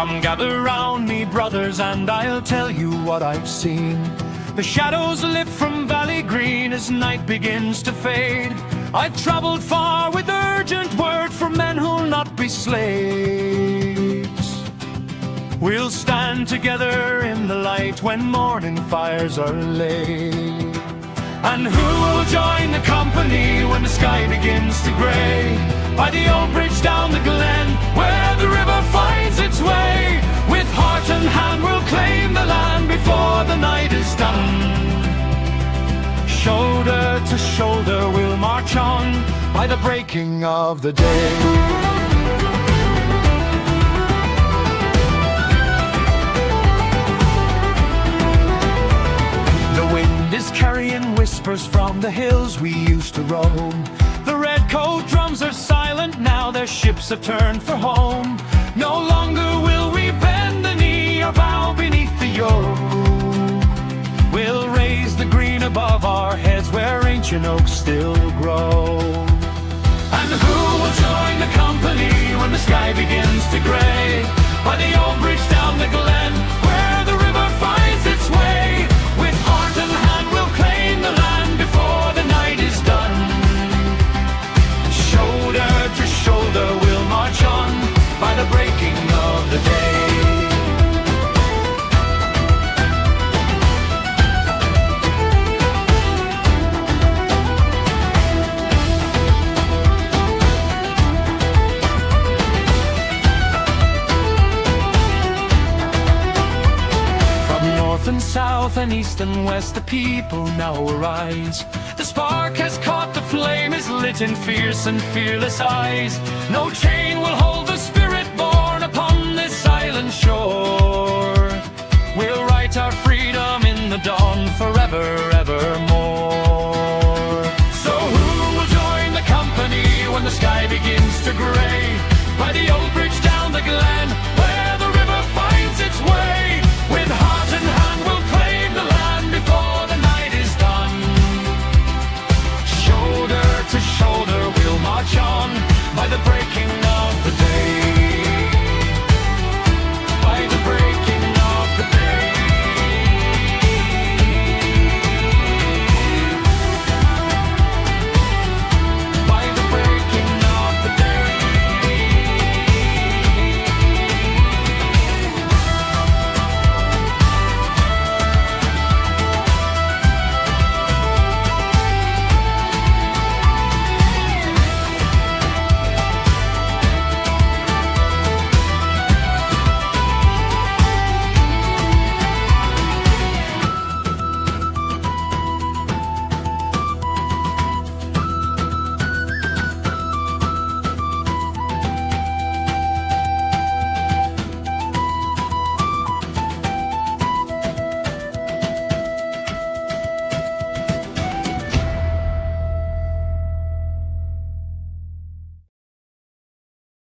Come gather round me, brothers, and I'll tell you what I've seen. The shadows lift from valley green as night begins to fade. I've traveled far with urgent word for men who'll not be slaves. We'll stand together in the light when morning fires are laid. And who will join the company when the sky begins to grey? By the old bridge down the glen, where the river finds its way. With heart and hand we'll claim the land before the night is done. Shoulder to shoulder we'll march on by the breaking of the day. Is carrying whispers from the hills we used to roam. The redcoat drums are silent now, their ships have turned for home. No longer will we bend the knee or bow beneath the yoke. We'll raise the green above our heads where ancient oaks still grow. And who will join the company when the sky begins to grey? By the old bridge down the glen, where the river finds its way. With heart and hand we'll claim the land before the night is done. Shoulder to shoulder we'll march on by the breaking of the day. And south and east and west the people now arise. The spark has caught the flame, is lit in fierce and fearless eyes. No chain will hold the spirit born upon this island shore. We'll write our freedom in the dawn forever